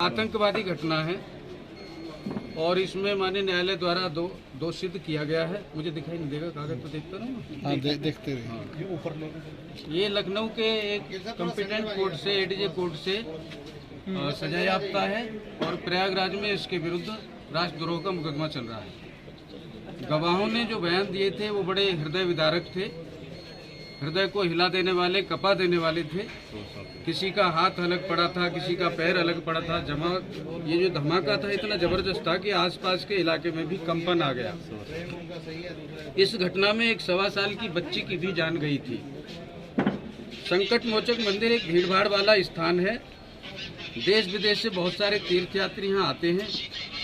आतंकवादी घटना है और इसमें माननीय न्यायालय द्वारा दो सिद्ध किया गया है। मुझे दिखाई नहीं देगा, कागज तो देखता रहूँ। देखते रहिए। ये लखनऊ के एक कॉम्पिटेंट कोर्ट से एडीजे कोर्ट से सजा याफ्ता है और प्रयागराज में इसके विरुद्ध राष्ट्रद्रोह का मुकदमा चल रहा है। गवाहों ने जो बयान दिए थे वो बड़े हृदय विदारक थे, हृदय को हिला देने वाले, कपा देने वाले थे। किसी का हाथ अलग पड़ा था, किसी का पैर अलग पड़ा था। ये जो धमाका था इतना जबरदस्त था कि आसपास के इलाके में भी कंपन आ गया। इस घटना में एक 1.25 साल की बच्ची की भी जान गई थी। संकट मोचक मंदिर एक भीड़भाड़ वाला स्थान है। देश विदेश से बहुत सारे तीर्थयात्री यहाँ आते हैं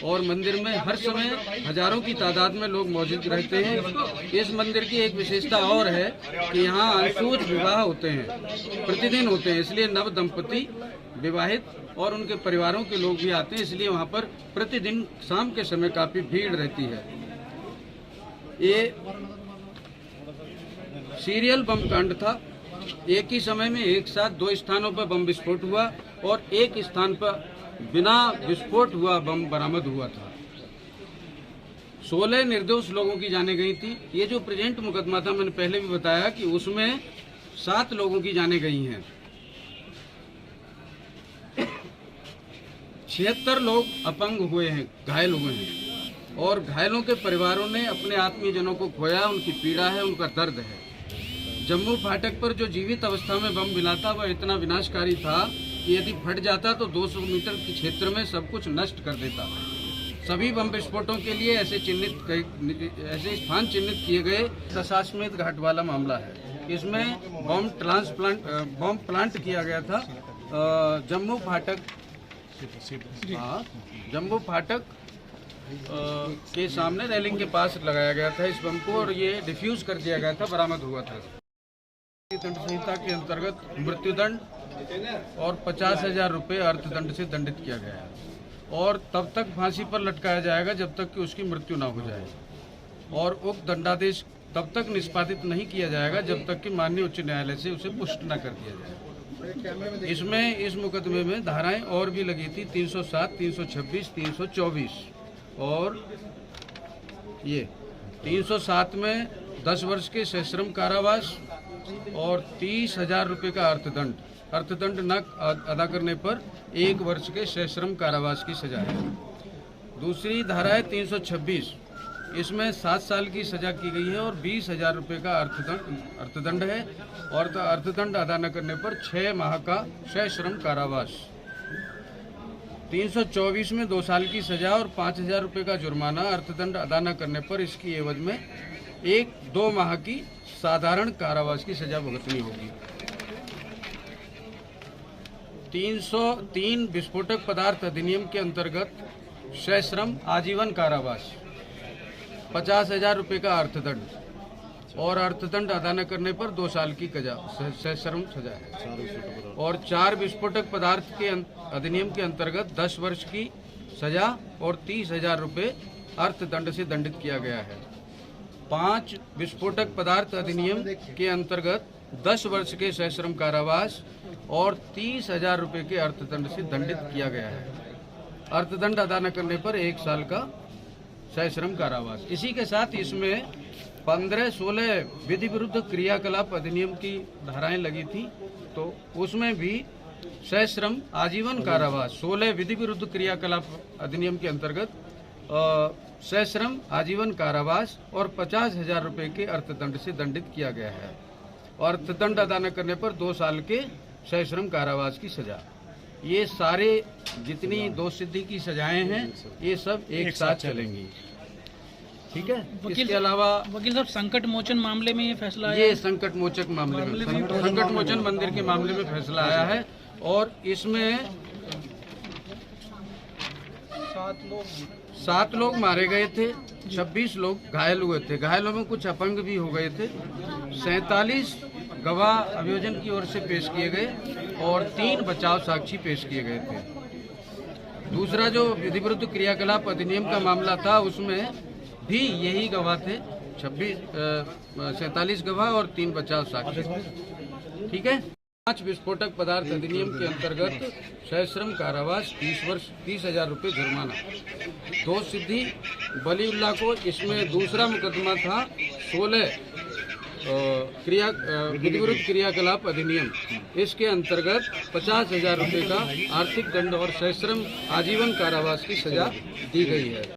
और मंदिर में हर समय हजारों की तादाद में लोग मौजूद रहते हैं। इस मंदिर की एक विशेषता और है कि यहाँ अंशुज विवाह होते हैं, प्रतिदिन होते हैं। इसलिए नव दंपति, विवाहित और उनके परिवारों के लोग भी आते हैं। इसलिए वहाँ पर प्रतिदिन शाम के समय काफी भीड़ रहती है। ये सीरियल बम कांड था। एक ही समय में एक साथ 2 स्थानों पर बम विस्फोट हुआ और एक स्थान पर बिना विस्फोट हुआ बम बरामद हुआ था। 16 निर्दोष लोगों की जानें गई थी। ये जो प्रेजेंट मुकदमा था, मैंने पहले भी बताया कि उसमें 7 लोगों की जानें गई हैं। 76 लोग अपंग हुए हैं, घायल हुए हैं और घायलों के परिवारों ने अपने आत्मीयजनों को खोया। उनकी पीड़ा है, उनका दर्द है। जम्मू फाटक पर जो जीवित अवस्था में बम मिला था वह इतना विनाशकारी था कि यदि फट जाता तो 200 मीटर के क्षेत्र में सब कुछ नष्ट कर देता। सभी बम विस्फोटों के लिए ऐसे स्थान चिन्हित किए गए। दशाश्वमेध घाट वाला मामला है। इसमें बम प्लांट किया गया था जम्मू फाटक के सामने रेलिंग के पास लगाया गया था इस बम को और ये डिफ्यूज कर दिया गया था, बरामद हुआ था। दंड संहिता के अंतर्गत मृत्युदंड और 50,000 रुपये अर्थदंड से दंडित किया गया है और तब तक फांसी पर लटकाया जाएगा जब तक कि उसकी मृत्यु न हो जाए और उक्त दंडादेश तब तक निष्पादित नहीं किया जाएगा जब तक कि माननीय उच्च न्यायालय से उसे पुष्ट न कर दिया जाए। इसमें इस मुकदमे में धाराएं और भी लगी थी, 307, 326, 324 और ये 307 में 10 वर्ष के सश्रम कारावास और 30,000 रुपये का अर्थदंड न अदा करने पर 1 वर्ष के सश्रम कारावास की सजा है। दूसरी धारा है 326, इसमें 7 साल की सजा की गई है और 20,000 रुपये का अर्थदंड है और अर्थदंड अदा न करने पर 6 माह का सश्रम कारावास। 324 में 2 साल की सजा और 5,000 रुपये का जुर्माना। अर्थदंड अदा न करने पर इसकी एवज में 1-2 माह की साधारण कारावास की सजा भुगतनी होगी। 303 विस्फोटक पदार्थ अधिनियम के अंतर्गत सश्रम आजीवन कारावास, 50,000 रुपये का अर्थदंड और अर्थदंड अदा न करने पर 2 साल की सश्रम सजा है। और 4 विस्फोटक पदार्थ के अधिनियम के अंतर्गत 10 वर्ष की सजा और 30,000 रुपये अर्थदंड से दंडित किया गया है। 5 विस्फोटक पदार्थ अधिनियम के अंतर्गत 10 वर्ष के सश्रम कारावास और 30,000 रुपये के अर्थदंड से दंडित किया गया है। अर्थदंड अदा न करने पर 1 साल का सश्रम कारावास। इसी के साथ इसमें 15-16 विधि विरुद्ध क्रियाकलाप अधिनियम की धाराएं लगी थी, तो उसमें भी सश्रम आजीवन कारावास। 16 विधि विरुद्ध क्रियाकलाप अधिनियम के अंतर्गत सश्रम आजीवन कारावास और 50,000 रुपये के अर्थदंड से दंडित किया गया है और अर्थदंड अदा न करने पर 2 साल के सश्रम कारावास की सजा। ये सारे जितनी दोषसिद्धि की सजाएं हैं ये सब एक साथ चलेंगी। ठीक है। इसके अलावा वकील साहब, संकट मोचन मामले में ये फैसला आया? ये संकट मोचक मामले में संकट मोचन मंदिर के मामले में फैसला आया है और इसमें 7 लोग मारे गए थे, 26 लोग घायल हुए थे। घायलों में कुछ अपंग भी हो गए थे। 47 गवाह अभियोजन की ओर से पेश किए गए और 3 बचाव साक्षी पेश किए गए थे। दूसरा जो विधि विरुद्ध क्रियाकलाप अधिनियम का मामला था उसमें भी यही गवाह थे, 47 गवाह और 3 बचाव साक्षी। ठीक है। 5 विस्फोटक पदार्थ अधिनियम के अंतर्गत सश्रम कारावास 30 वर्ष 30,000 रुपये जुर्माना। 2 सिद्धि वलीउल्लाह को, इसमें दूसरा मुकदमा था 16 विधिविरुद्ध क्रियाकलाप अधिनियम, इसके अंतर्गत 50,000 रुपये का आर्थिक दंड और सश्रम आजीवन कारावास की सजा दी गई है।